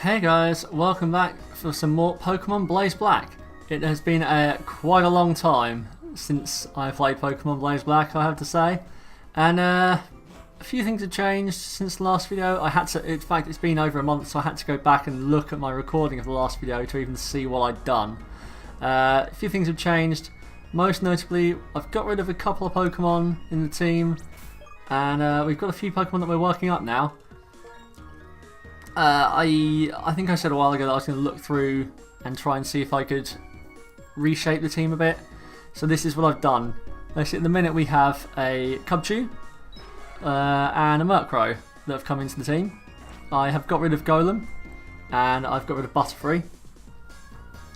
Hey guys, welcome back for some more Pokemon Blaze Black. It has been quite a long time since I played Pokemon Blaze Black, I have to say. And a few things have changed since the last video. In fact it's been over a month, so I had to go back and look at my recording of the last video to even see what I'd done. A few things have changed. Most notably, I've got rid of a couple of Pokemon in the team. And we've got a few Pokemon that we're working up now. I think I said a while ago that I was going to look through and try and see if I could reshape the team a bit. So this is what I've done. Basically, at the minute we have a Cubchoo and a Murkrow that have come into the team. I have got rid of Golem and I've got rid of Butterfree.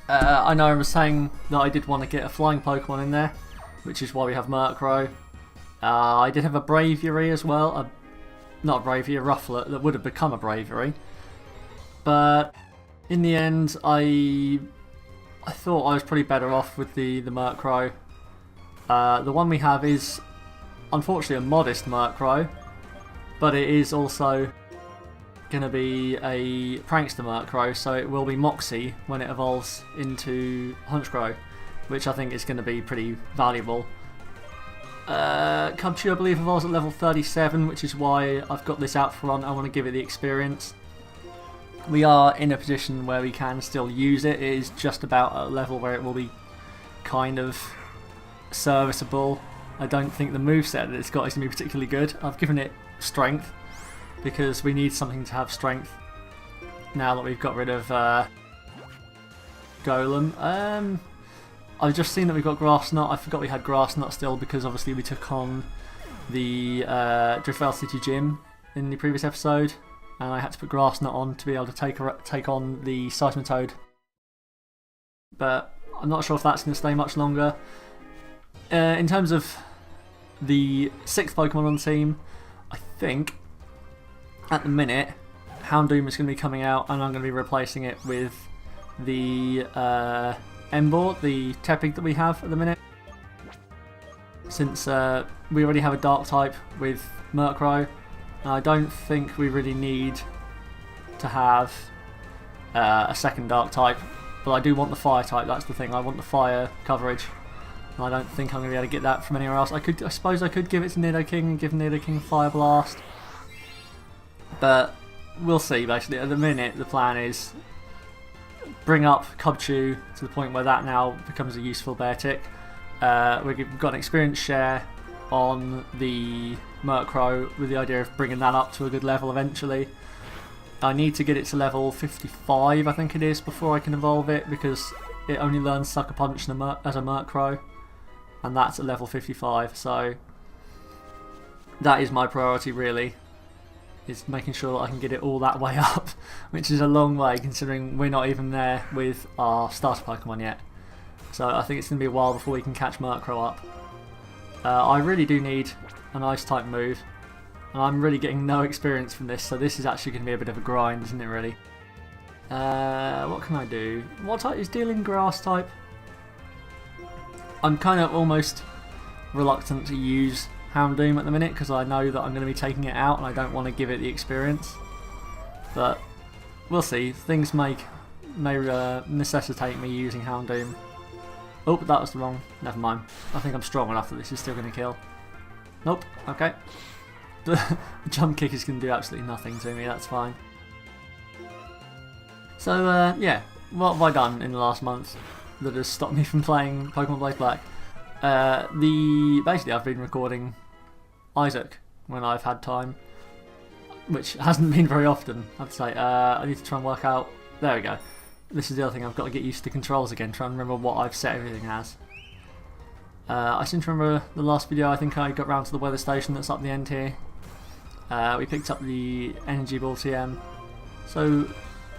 I know I was saying that I did want to get a flying Pokemon in there, which is why we have Murkrow. I did have a Braviary as well. Not a Braviary, a Rufflet that would have become a Braviary. But in the end, I thought I was pretty better off with the Murkrow. The one we have is unfortunately a modest Murkrow, but it is also going to be a Prankster Murkrow, so it will be Moxie when it evolves into Honchkrow, which I think is going to be pretty valuable. Cubchoo I believe evolves at level 37, which is why I've got this out front. I want to give it the experience. We are in a position where we can still use it. It is just about at a level where it will be kind of serviceable. I don't think the moveset that it's got is going to be particularly good. I've given it strength because we need something to have strength now that we've got rid of Golem. I've just seen that we've got Grass Knot. I forgot we had Grass Knot still because obviously we took on the Driftvale City Gym in the previous episode, and I had to put Grass Knot on to be able to take on the Seismitoad. But I'm not sure if that's going to stay much longer. In terms of the 6th Pokemon on the team, I think at the minute Houndoom is going to be coming out, and I'm going to be replacing it with the Emboar, the Tepig that we have at the minute. Since we already have a Dark type with Murkrow, I don't think we really need to have a second Dark type, but I do want the Fire type. That's the thing. I want the Fire coverage, and I don't think I'm going to be able to get that from anywhere else. I suppose I could give it to Nidoking and give Nidoking Fire Blast, but we'll see. Basically, at the minute, the plan is bring up Cubchoo to the point where that now becomes a useful Beartic. We've got an experience share on the Murkrow with the idea of bringing that up to a good level eventually. I need to get it to level 55, I think it is, before I can evolve it, because it only learns Sucker Punch as a Murkrow, and that's at level 55, so that is my priority really, is making sure that I can get it all that way up, which is a long way considering we're not even there with our starter Pokemon yet. So I think it's going to be a while before we can catch Murkrow up. I really do need an Ice type move, and I'm really getting no experience from this, so this is actually going to be a bit of a grind, isn't it really? What can I do? What type is dealing Grass type? I'm kind of almost reluctant to use Houndoom at the minute because I know that I'm going to be taking it out and I don't want to give it the experience, but we'll see. Things may necessitate me using Houndoom. Oh, that was the wrong. Never mind. I think I'm strong enough that this is still going to kill. Nope. Okay. The jump kick is going to do absolutely nothing to me. That's fine. So yeah, what have I done in the last month that has stopped me from playing Pokemon Blaze Black? Basically I've been recording Isaac when I've had time, which hasn't been very often, I have to say. I need to try and work out. There we go. This is the other thing, I've got to get used to the controls again, try and remember what I've set everything as. I seem to remember the last video, I think I got round to the weather station that's up the end here. We picked up the Energy Ball TM. So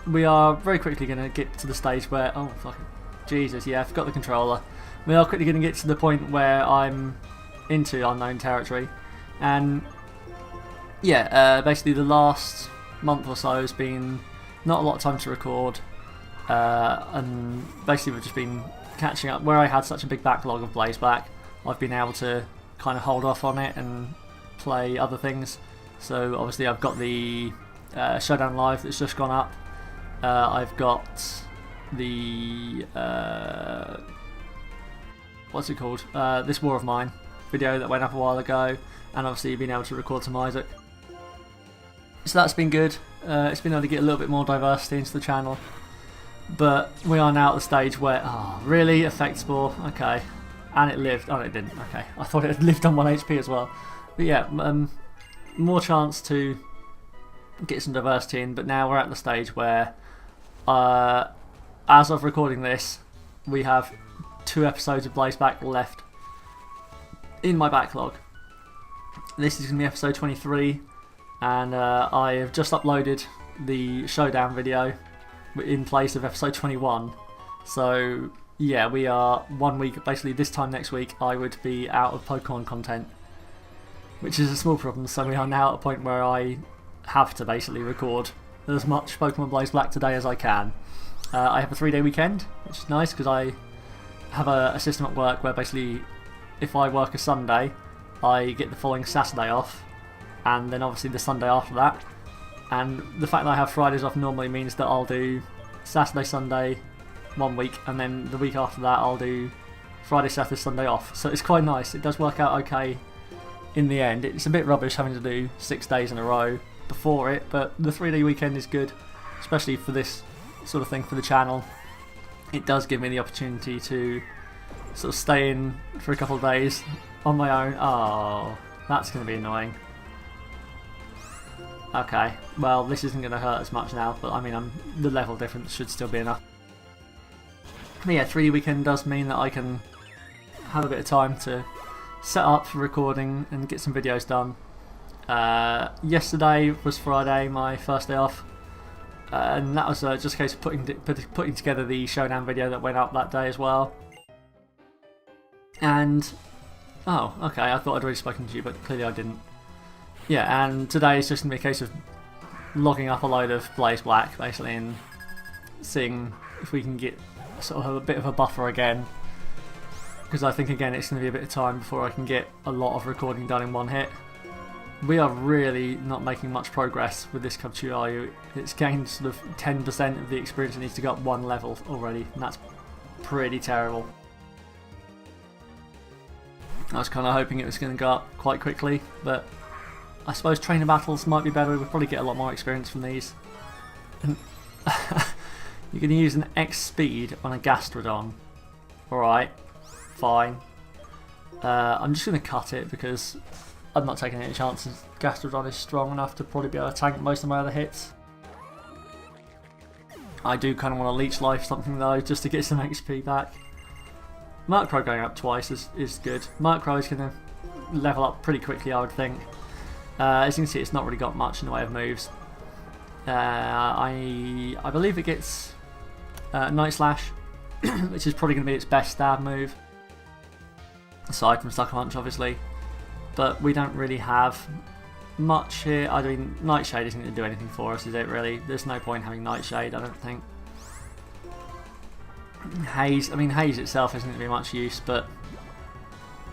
we are very quickly going to get to the stage where, oh fucking Jesus, yeah, I forgot the controller. We are quickly going to get to the point where I'm into unknown territory, and yeah, basically the last month or so has been not a lot of time to record, and basically we've just been catching up. Where I had such a big backlog of Blaze Black, I've been able to kind of hold off on it and play other things. So obviously I've got the Showdown Live that's just gone up, I've got the what's it called? This War of Mine video that went up a while ago, and obviously being able to record some Isaac. So that's been good. It's been able to get a little bit more diversity into the channel. But we are now at the stage where, oh, really? Effect Spore? Okay. And it lived. Oh, it didn't. Okay. I thought it had lived on 1 HP as well. But yeah, more chance to get some diversity in. But now we're at the stage where, as of recording this, we have 2 episodes of Blaze Back left in my backlog. This is going to be episode 23. And I have just uploaded the showdown video in place of episode 21. So yeah, we are 1 week, basically this time next week I would be out of Pokemon content, which is a small problem. So we are now at a point where I have to basically record as much Pokemon Blaze Black today as I can. I have a 3-day weekend, which is nice because I have a system at work where basically if I work a Sunday I get the following Saturday off, and then obviously the Sunday after that. And the fact that I have Fridays off normally means that I'll do Saturday, Sunday 1 week, and then the week after that I'll do Friday, Saturday, Sunday off. So it's quite nice. It does work out okay in the end. It's a bit rubbish having to do 6 days in a row before it, but the 3-day weekend is good, especially for this sort of thing for the channel. It does give me the opportunity to sort of stay in for a couple of days on my own. Oh, that's going to be annoying. Okay, well this isn't going to hurt as much now, but I mean the level difference should still be enough. But yeah, 3D weekend does mean that I can have a bit of time to set up for recording and get some videos done. Yesterday was Friday, my first day off, and that was just a case of putting together the showdown video that went up that day as well. And oh, okay, I thought I'd already spoken to you, but clearly I didn't. Yeah, and today is just going to be a case of logging up a load of Blaze Black, basically, and seeing if we can get sort of a bit of a buffer again. Because I think, again, it's going to be a bit of time before I can get a lot of recording done in one hit. We are really not making much progress with this Cubchoo. It's gained sort of 10% of the experience it needs to go up 1 level already, and that's pretty terrible. I was kind of hoping it was going to go up quite quickly, but I suppose trainer battles might be better. We'll probably get a lot more experience from these. And you're going to use an X speed on a Gastrodon. Alright, fine. I'm just going to cut it because I'm not taking any chances. Gastrodon is strong enough to probably be able to tank most of my other hits. I do kind of want to leech life something though, just to get some XP back. Murkrow going up twice is good. Murkrow is going to level up pretty quickly, I would think. As you can see, it's not really got much in the way of moves. I believe it gets Night Slash, which is probably going to be its best stab move, aside from Sucker Punch, obviously. But we don't really have much here. I mean, Nightshade isn't going to do anything for us, is it really? There's no point having Nightshade, I don't think. Haze, I mean, Haze itself isn't going to be much use, but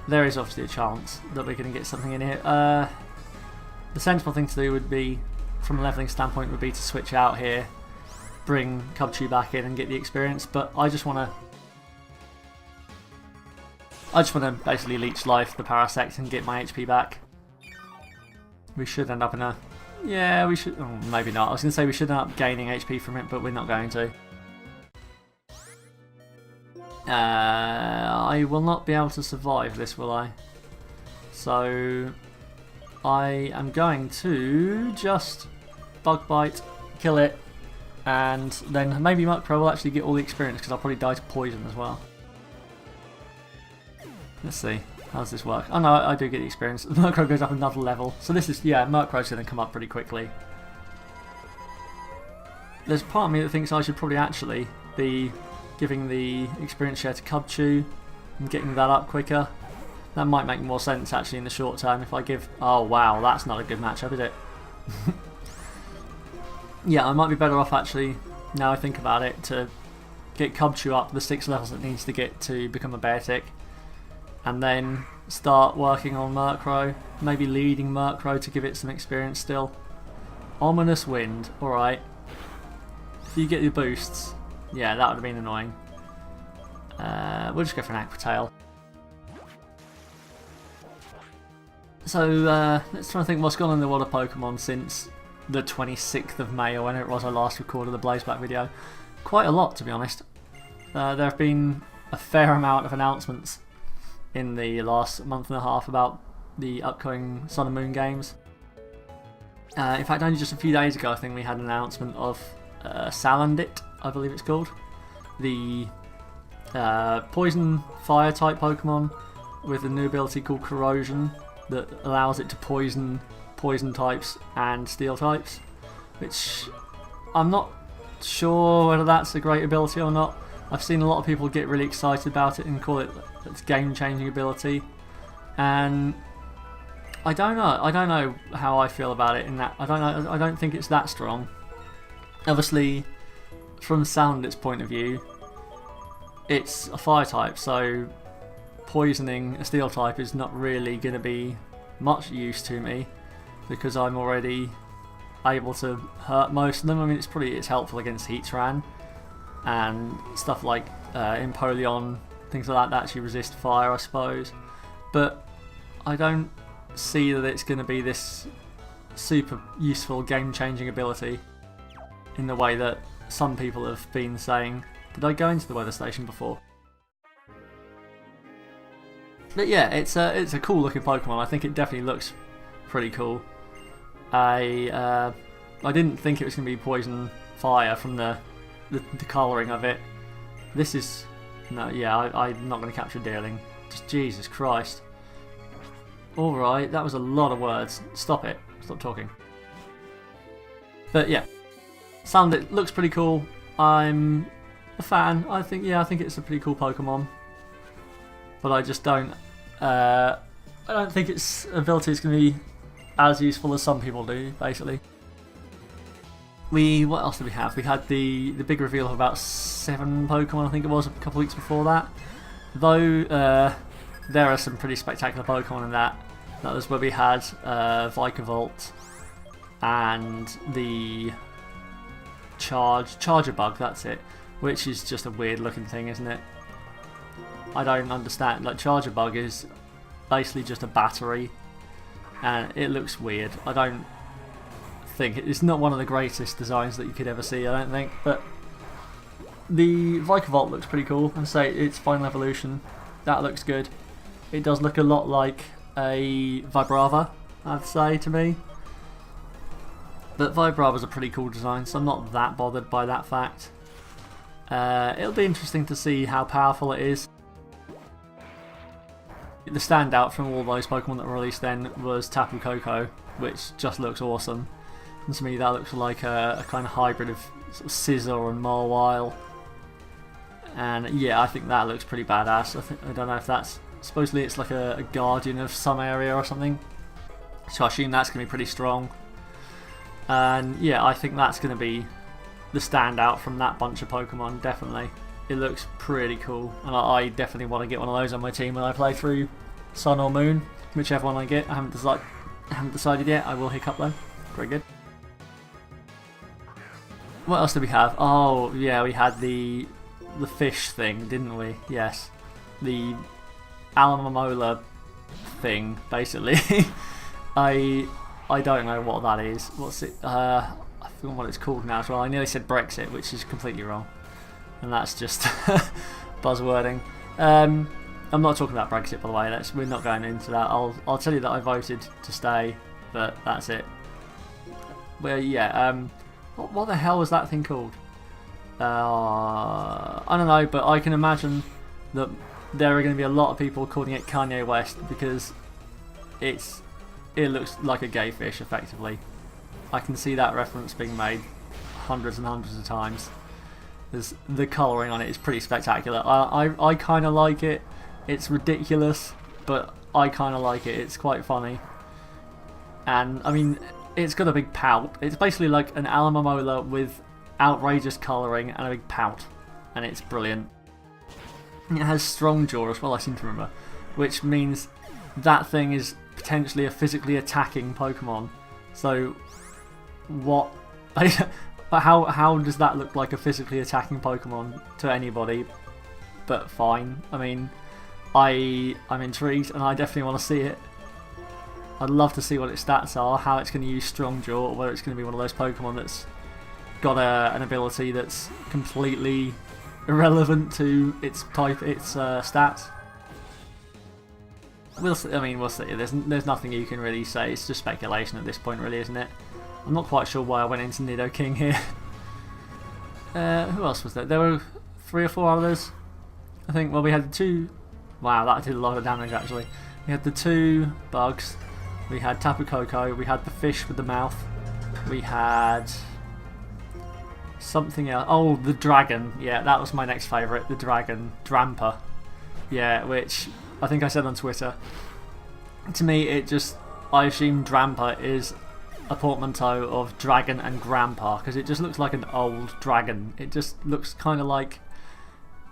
there is obviously a chance that we're going to get something in here. The sensible thing to do would be, from a leveling standpoint, would be to switch out here, bring Cubchoo back in and get the experience, but I just want to basically leech life the Parasect and get my HP back. We should end up in a... yeah, we should... oh, maybe not. I was going to say we should end up gaining HP from it, but we're not going to. I will not be able to survive this, will I? So I am going to just Bug Bite, kill it, and then maybe Murkrow will actually get all the experience because I'll probably die to poison as well. Let's see, how does this work? Oh no, I do get the experience. Murkrow goes up another level. So this is, yeah, Murkrow's going to come up pretty quickly. There's part of me that thinks I should probably actually be giving the experience share to Cubchoo and getting that up quicker. That might make more sense actually in the short term if I give... oh wow, that's not a good matchup, is it? Yeah, I might be better off actually, now I think about it, to get Cubchoo up the 6 levels it needs to get to become a Beartic, and then start working on Murkrow, maybe leading Murkrow to give it some experience still. Ominous Wind, alright. if you get your boosts, yeah, that would have been annoying. We'll just go for an Aqua Tail. So let's try and think what's gone on in the world of Pokemon since the 26th of May or whenever it was I last recorded the Blaze Black video. Quite a lot, to be honest. There have been a fair amount of announcements in the last month and a half about the upcoming Sun and Moon games. In fact, only just a few days ago I think we had an announcement of Salandit, I believe it's called. The poison fire type Pokemon with a new ability called Corrosion that allows it to poison types and steel types, which I'm not sure whether that's a great ability or not. I've seen a lot of people get really excited about it and call it its game-changing ability, and I don't know how I feel about it in that I don't think it's that strong. Obviously, from Salandit's point of view, it's a fire type, so poisoning a steel type is not really going to be much use to me because I'm already able to hurt most of them. I mean, it's helpful against Heatran and stuff like Empoleon, things like that actually resist fire, I suppose. But I don't see that it's going to be this super useful game-changing ability in the way that some people have been saying. Did I go into the weather station before? But yeah, it's a cool looking Pokemon. I think it definitely looks pretty cool. I didn't think it was going to be poison fire from the colouring of it. This is no, yeah. I'm not going to capture Deerling. Just Jesus Christ. All right, that was a lot of words. Stop it. Stop talking. But yeah, Salandit looks pretty cool. I'm a fan. I think it's a pretty cool Pokemon. But I just don't. I don't think its ability is going to be as useful as some people do. Basically, what else did we have? We had the big reveal of about 7 Pokemon. I think it was a couple of weeks before that. Though there are some pretty spectacular Pokemon in that. That was where we had Vikavolt and the Charger Bug. That's it. Which is just a weird looking thing, isn't it? I don't understand. Like, Charger Bug is basically just a battery, and it looks weird. I don't think it's not one of the greatest designs that you could ever see. I don't think, but the Vikavolt looks pretty cool. And say its final evolution, that looks good. It does look a lot like a Vibrava, I'd say, to me. But Vibrava's a pretty cool design, so I'm not that bothered by that fact. It'll be interesting to see how powerful it is. The standout from all those Pokemon that were released then was Tapu Koko, which just looks awesome. And to me that looks like a kind of hybrid of sort of Scizor and Mawile. And yeah, I think that looks pretty badass. I don't know if that's... Supposedly it's like a guardian of some area or something. So I assume that's going to be pretty strong. And yeah, I think that's going to be the standout from that bunch of Pokemon, definitely. It looks pretty cool, and I definitely want to get one of those on my team when I play through Sun or Moon, whichever one I get. I haven't decided yet. I will hiccup though. Very good. What else did we have? Oh yeah, we had the fish thing, didn't we? Yes, the Alamomola thing, basically. I don't know what that is. What's it? I forgot what it's called now as well. I nearly said Brexit, which is completely wrong. And that's just buzzwording. I'm not talking about Brexit, by the way. We're not going into that. I'll tell you that I voted to stay, but that's it. Well, yeah. What the hell was that thing called? I don't know, but I can imagine that there are going to be a lot of people calling it Kanye West because it looks like a gay fish, effectively. I can see that reference being made hundreds and hundreds of times. The colouring on it is pretty spectacular. I kind of like it. It's ridiculous, but I kind of like it. It's quite funny. And, I mean, it's got a big pout. It's basically like an Alamomola with outrageous colouring and a big pout. And it's brilliant. It has strong jaw as well, I seem to remember. Which means that thing is potentially a physically attacking Pokemon. So, what... But how does that look like a physically attacking Pokemon to anybody? But fine. I mean, I'm intrigued and I definitely want to see it. I'd love to see what its stats are, how it's going to use Strong Jaw, or whether it's going to be one of those Pokemon that's got an ability that's completely irrelevant to its type, its stats. We'll see. I mean, we'll see. There's nothing you can really say. It's just speculation at this point, really, isn't it? I'm not quite sure why I went into Nidoking here. Who else was there? There were 3 or 4 others, I think. Well, we had the 2. Wow, that did a lot of damage actually. We had the 2 bugs. We had Tapu Koko. We had the fish with the mouth. We had something else. Oh, the dragon. Yeah, that was my next favourite. The dragon, Drampa. Yeah, which I think I said on Twitter. To me, I assume Drampa is a portmanteau of dragon and grandpa, because it just looks like an old dragon. It just looks kind of like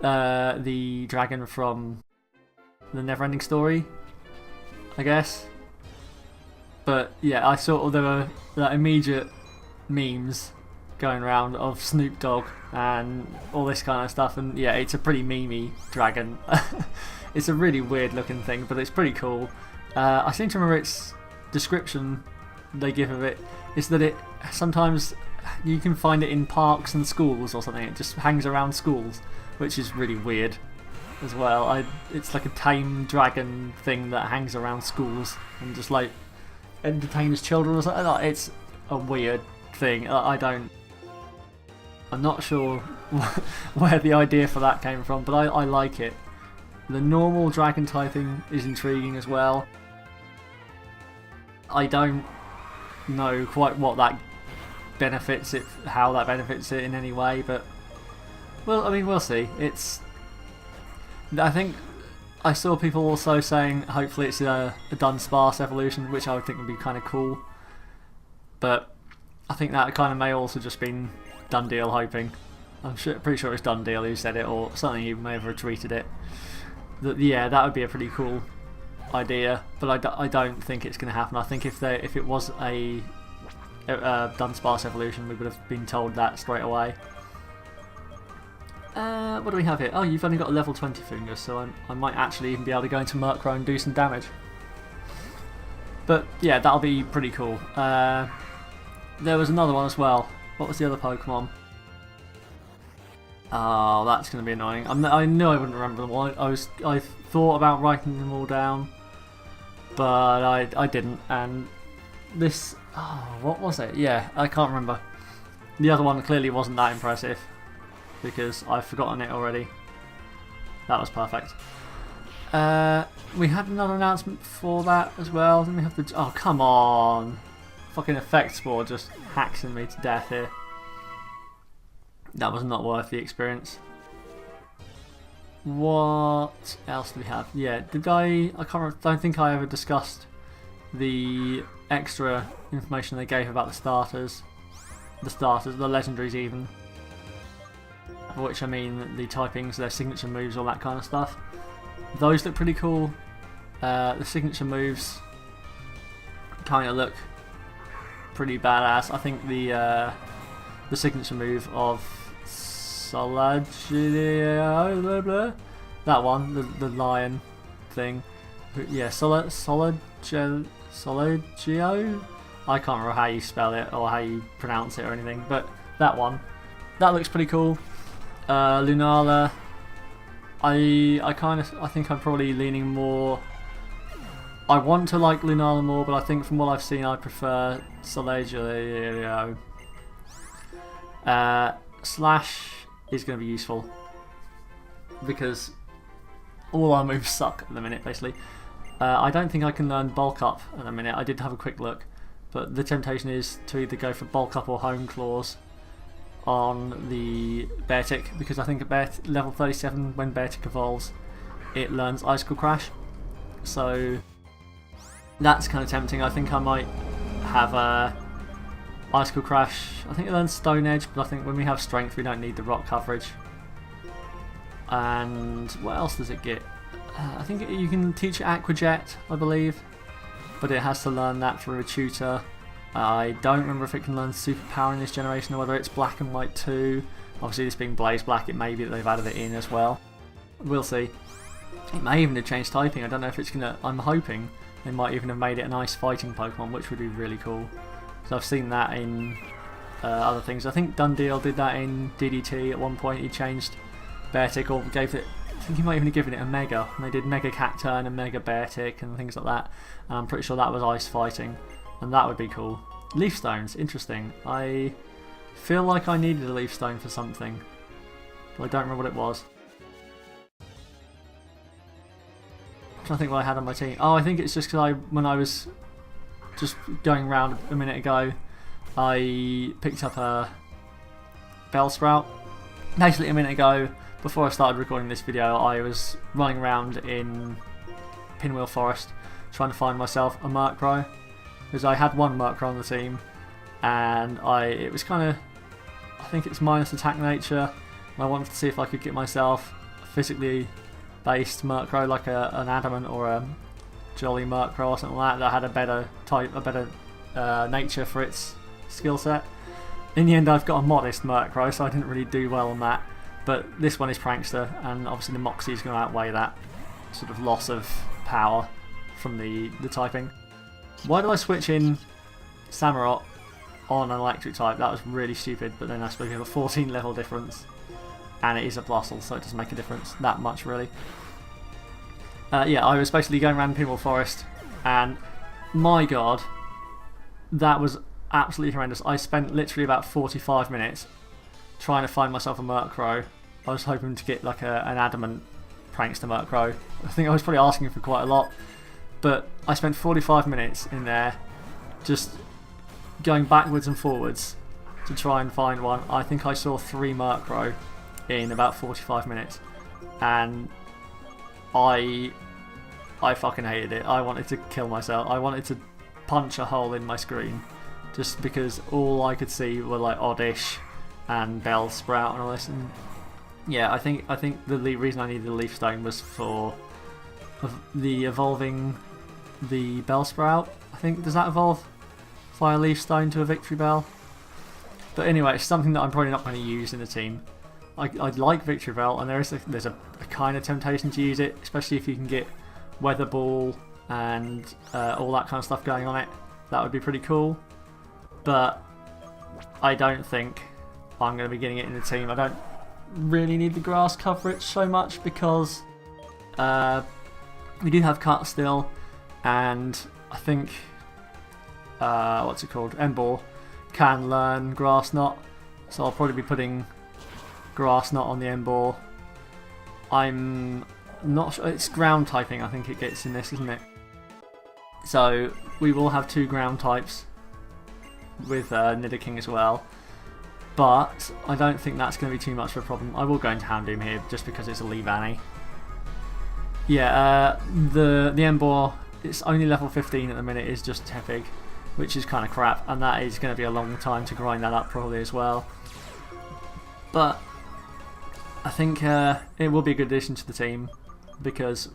the dragon from the Neverending Story, I guess. But yeah, I saw there were immediate memes going around of Snoop Dogg and all this kind of stuff, and yeah, it's a pretty memey dragon. It's a really weird looking thing, but it's pretty cool. I seem to remember its description they give of it is that it sometimes you can find it in parks and schools or something. It just hangs around schools, which is really weird as well. It's like a tame dragon thing that hangs around schools and just like entertains children or something. It's a weird thing. I'm not sure where the idea for that came from, but I like it. The normal dragon typing is intriguing as well. I don't know quite what that benefits it, how that benefits it in any way, but well, I mean, we'll see. I think I saw people also saying hopefully it's a Dunsparce evolution, which I would think would be kind of cool, but I think that kind of may also just been done deal hoping. Pretty sure it's done deal who said it, or something, you may have retweeted it. Yeah, that would be a pretty cool idea, but I don't think it's going to happen. I think if it was a Dunsparce evolution, we would have been told that straight away. What do we have here? Oh, you've only got a level 20 Fungus, so I might actually even be able to go into Murkrow and do some damage. But yeah, that'll be pretty cool. There was another one as well. What was the other Pokemon? Oh, that's going to be annoying. I knew I wouldn't remember them all. I thought about writing them all down, but I didn't. And this, what was it? Yeah, I can't remember. The other one clearly wasn't that impressive because I've forgotten it already. That was perfect. We had another announcement for that as well. Then we have the, oh come on, fucking Effect Spore just hacking me to death here. That was not worth the experience. What else do we have? Yeah, I don't think I ever discussed the extra information they gave about the starters, the legendaries even. For which I mean the typings, their signature moves, all that kind of stuff. Those look pretty cool. The signature moves kind of look pretty badass. I think the signature move of Solagio, that one, the lion thing. Yeah, Solagio. I can't remember how you spell it or how you pronounce it or anything, but that one, that looks pretty cool. Lunala, I think I'm probably leaning more. I want to like Lunala more, but I think from what I've seen, I prefer Solagio. Slash is going to be useful because all our moves suck at the minute, basically. I don't think I can learn Bulk Up at the minute. I did have a quick look, but the temptation is to either go for Bulk Up or Home Claws on the Beartic, because I think at level 37, when Beartic evolves, it learns Icicle Crash. So that's kind of tempting. I think I might have a Icicle Crash. I think it learns Stone Edge, but I think when we have Strength, we don't need the Rock coverage. And what else does it get? I think you can teach it Aqua Jet, I believe, but it has to learn that through a tutor. I don't remember if it can learn Superpower in this generation or whether it's Black and White 2. Obviously this being Blaze Black, it may be that they've added it in as well. We'll see. It may even have changed typing. I don't know if it's gonna... I'm hoping they might even have made it a nice fighting Pokemon, which would be really cool. So I've seen that in other things. I think Dundeel did that in DDT at one point. He changed Beartic, or gave it... I think he might even have given it a Mega. And they did Mega Cacturn and Mega Beartic and things like that. And I'm pretty sure that was Ice Fighting. And that would be cool. Leaf Stones, interesting. I feel like I needed a Leaf Stone for something. But I don't remember what it was. I'm trying to think what I had on my team. Oh, I think it's just because when I was just going around a minute ago, I picked up a Bellsprout. Basically a minute ago, before I started recording this video, I was running around in Pinwheel Forest trying to find myself a Murkrow. Because I had one Murkrow on the team, and it was kind of, I think it's minus attack nature, and I wanted to see if I could get myself a physically based Murkrow, like an Adamant or a Jolly Murkrow or something like that, that had a better type, a better nature for its skill set. In the end I've got a modest Murkrow, so I didn't really do well on that, but this one is Prankster, and obviously the Moxie is going to outweigh that sort of loss of power from the typing. Why did I switch in Samurott on an electric type? That was really stupid, but then I suppose we have a 14 level difference. And it is a Blustle, so it doesn't make a difference that much, really. Yeah, I was basically going around Pinwheel Forest, and my god, that was absolutely horrendous. I spent literally about 45 minutes trying to find myself a Murkrow. I was hoping to get like an Adamant Prankster Murkrow. I think I was probably asking for quite a lot. But I spent 45 minutes in there just going backwards and forwards to try and find one. I think I saw 3 Murkrow in about 45 minutes, and I fucking hated it. I wanted to kill myself. I wanted to punch a hole in my screen just because all I could see were like Oddish and Bellsprout and all this. And yeah, I think the reason I needed the Leaf Stone was for the evolving the Bellsprout. I think, does that evolve Fire Leaf Stone to a Victory Bell? But anyway, it's something that I'm probably not going to use in the team. I'd like Victory Bell, and there's a kind of temptation to use it, especially if you can get Weather Ball and all that kind of stuff going on it. That would be pretty cool. But I don't think I'm going to be getting it in the team. I don't really need the grass coverage so much because we do have Cut still, and I think what's it called? Emboar can learn Grass Knot, so I'll probably be putting Grass Knot on the Emboar. I'm not sure, it's ground typing I think it gets in this, isn't it? So we will have 2 ground types with Nidoking as well, but I don't think that's going to be too much of a problem. I will go into Houndoom here just because it's a Leavanny. Yeah, the Emboar, it's only level 15 at the minute, is just Tepig, which is kind of crap, and that is going to be a long time to grind that up probably as well. But I think it will be a good addition to the team because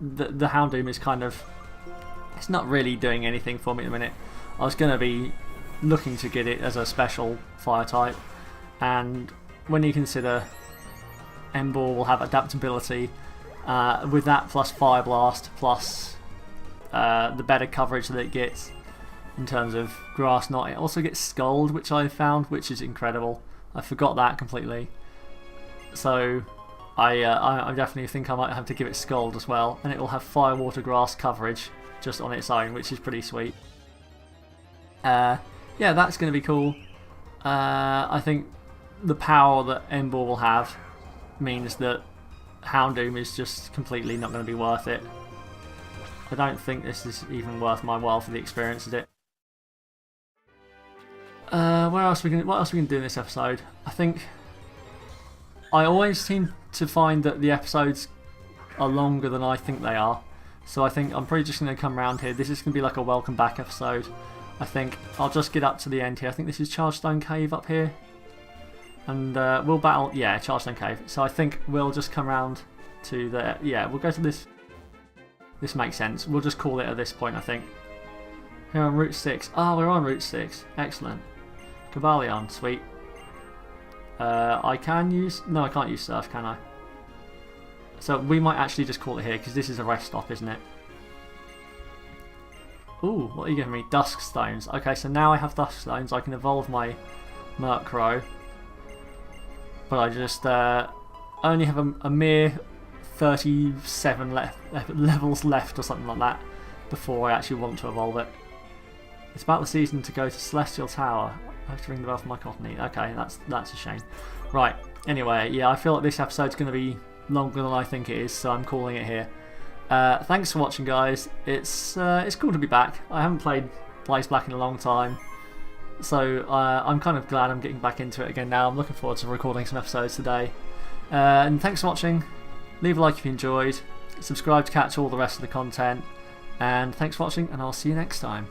the Houndoom is kind of, it's not really doing anything for me at the minute. I was going to be looking to get it as a special fire type, and when you consider Emboar will have adaptability, with that plus Fire Blast plus the better coverage that it gets in terms of Grass Knot, it also gets Scald, which I found, which is incredible. I forgot that completely. So I definitely think I might have to give it Scald as well, and it will have Fire, Water, Grass coverage just on its own, which is pretty sweet. Yeah, that's going to be cool. I think the power that Emboar will have means that Houndoom is just completely not going to be worth it. I don't think this is even worth my while for the experience, is it? What else are we going to do in this episode? I think I always seem to find that the episodes are longer than I think they are. So I think I'm probably just going to come around here. This is going to be like a welcome back episode. I think I'll just get up to the end here. I think this is Chargestone Cave up here. And we'll battle, yeah, Chargestone Cave. So I think we'll just come around to the, yeah, we'll go to this. This makes sense. We'll just call it at this point, I think. Here on Route 6. Oh, we're on Route 6. Excellent. Cavalion, sweet. I can use... No, I can't use Surf, can I? So we might actually just call it here, because this is a rest stop, isn't it? Ooh, what are you giving me? Dusk Stones. Okay, so now I have Dusk Stones. I can evolve my Murkrow. But I just only have a mere 37 levels left or something like that before I actually want to evolve it. It's about the season to go to Celestial Tower. I have to ring the bell for my coffee. Okay, that's a shame. Right, anyway, yeah, I feel like this episode's going to be longer than I think it is, so I'm calling it here. Thanks for watching, guys. It's cool to be back. I haven't played Blaze Black in a long time, so I'm kind of glad I'm getting back into it again now. I'm looking forward to recording some episodes today. And thanks for watching. Leave a like if you enjoyed. Subscribe to catch all the rest of the content. And thanks for watching, and I'll see you next time.